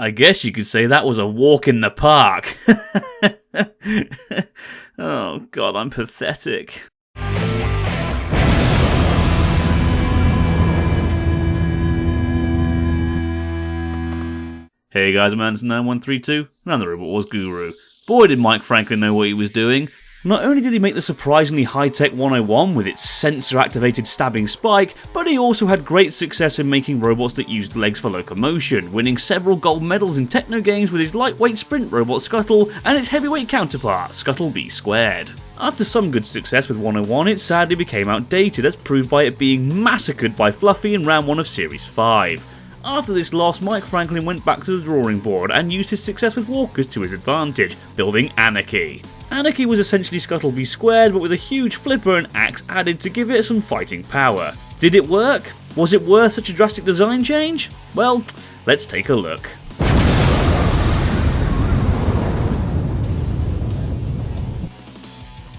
I guess you could say that was a walk in the park. Oh god, I'm pathetic. Hey guys, I'm Anderson9132, and I'm the Robot Wars Guru. Boy did Mike Franklin know what he was doing. Not only did he make the surprisingly high-tech 101 with its sensor-activated stabbing spike, but he also had great success in making robots that used legs for locomotion, winning several gold medals in techno games with his lightweight sprint robot Scuttle and its heavyweight counterpart, Scuttle B Squared. After some good success with 101, it sadly became outdated, as proved by it being massacred by Fluffy in round 1 of Series 5. After this loss, Mike Franklin went back to the drawing board and used his success with walkers to his advantage, building Anarchy. Anarchy was essentially Scuttle B Squared, but with a huge flipper and axe added to give it some fighting power. Did it work? Was it worth such a drastic design change? Well, let's take a look.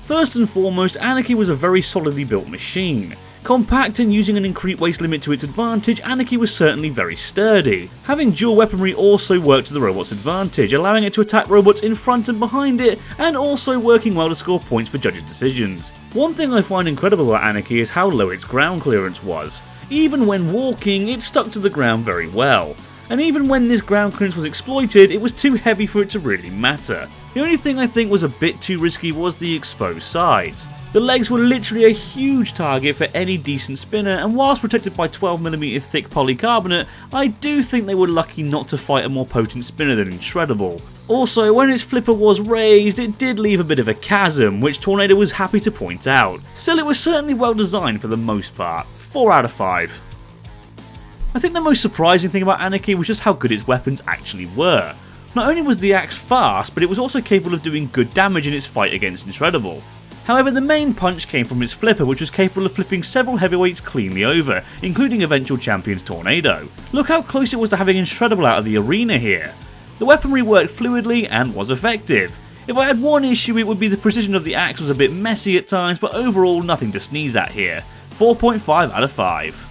First and foremost, Anarchy was a very solidly built machine. Compact and using an increased waist limit to its advantage, Anarchy was certainly very sturdy. Having dual weaponry also worked to the robot's advantage, allowing it to attack robots in front and behind it, and also working well to score points for judges' decisions. One thing I find incredible about Anarchy is how low its ground clearance was. Even when walking, it stuck to the ground very well. And even when this ground clearance was exploited, it was too heavy for it to really matter. The only thing I think was a bit too risky was the exposed sides. The legs were literally a huge target for any decent spinner, and whilst protected by 12mm thick polycarbonate, I do think they were lucky not to fight a more potent spinner than Incredible. Also, when its flipper was raised, it did leave a bit of a chasm, which Tornado was happy to point out. Still, it was certainly well designed for the most part. 4 out of 5. I think the most surprising thing about Anarchy was just how good its weapons actually were. Not only was the axe fast, but it was also capable of doing good damage in its fight against Incredible. However, the main punch came from its flipper, which was capable of flipping several heavyweights cleanly over, including eventual champions Tornado. Look how close it was to having Incredible out of the arena here. The weaponry worked fluidly and was effective. If I had one issue, it would be the precision of the axe was a bit messy at times, but overall nothing to sneeze at here. 4.5 out of 5.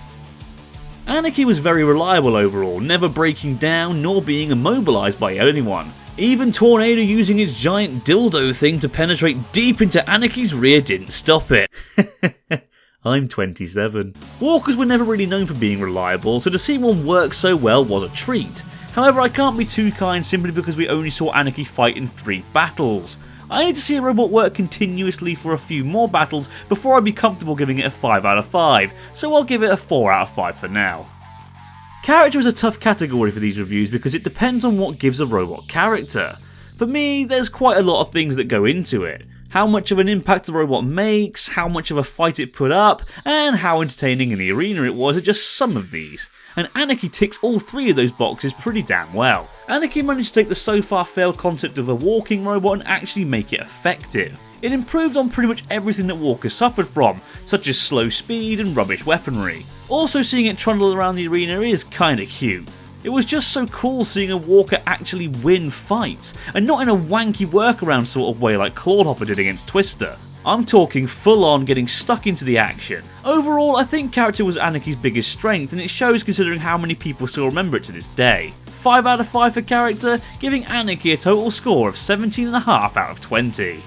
Anarchy was very reliable overall, never breaking down nor being immobilised by anyone. Even Tornado using its giant dildo thing to penetrate deep into Anarchy's rear didn't stop it. I'm 27. Walkers were never really known for being reliable, so to see one work so well was a treat. However, I can't be too kind simply because we only saw Anarchy fight in 3 battles. I need to see a robot work continuously for a few more battles before I'd be comfortable giving it a 5 out of 5, so I'll give it a 4 out of 5 for now. Character is a tough category for these reviews because it depends on what gives a robot character. For me, there's quite a lot of things that go into it. How much of an impact the robot makes, how much of a fight it put up, and how entertaining in the arena it was are just some of these. And Anarchy ticks all 3 of those boxes pretty damn well. Anarchy managed to take the so far failed concept of a walking robot and actually make it effective. It improved on pretty much everything that walkers suffered from, such as slow speed and rubbish weaponry. Also, seeing it trundle around the arena is kinda cute. It was just so cool seeing a walker actually win fights, and not in a wanky workaround sort of way like Clawhopper did against Twister. I'm talking full on getting stuck into the action. Overall, I think character was Anarchy's biggest strength, and it shows considering how many people still remember it to this day. 5 out of 5 for character, giving Anarchy a total score of 17.5 out of 20.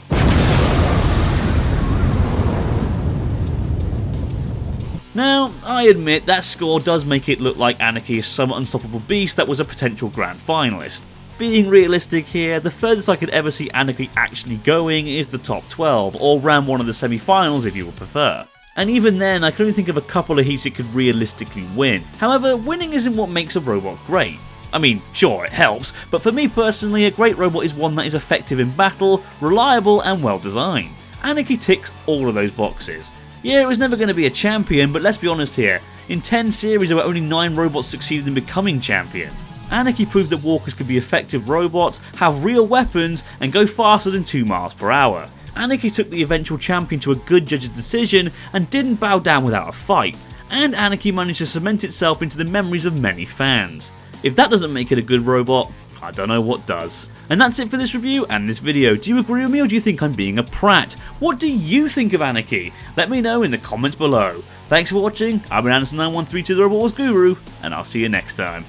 Now, I admit that score does make it look like Anarchy is some unstoppable beast that was a potential grand finalist. Being realistic here, the furthest I could ever see Anarchy actually going is the top 12, or round 1 of the semi-finals if you would prefer. And even then, I can only think of a couple of heats it could realistically win. However, winning isn't what makes a robot great. I mean, sure, it helps, but for me personally, a great robot is one that is effective in battle, reliable and well designed. Anarchy ticks all of those boxes. Yeah, it was never going to be a champion, but let's be honest here, in 10 series there were only 9 robots succeeded in becoming champion. Anarchy proved that walkers could be effective robots, have real weapons, and go faster than 2 miles per hour. Anarchy took the eventual champion to a good judge's decision and didn't bow down without a fight, and Anarchy managed to cement itself into the memories of many fans. If that doesn't make it a good robot, I don't know what does. And that's it for this review and this video. Do you agree with me or do you think I'm being a prat? What do you think of Anarchy? Let me know in the comments below. Thanks for watching, I've been Anderson9132 the Robot Wars Guru, and I'll see you next time.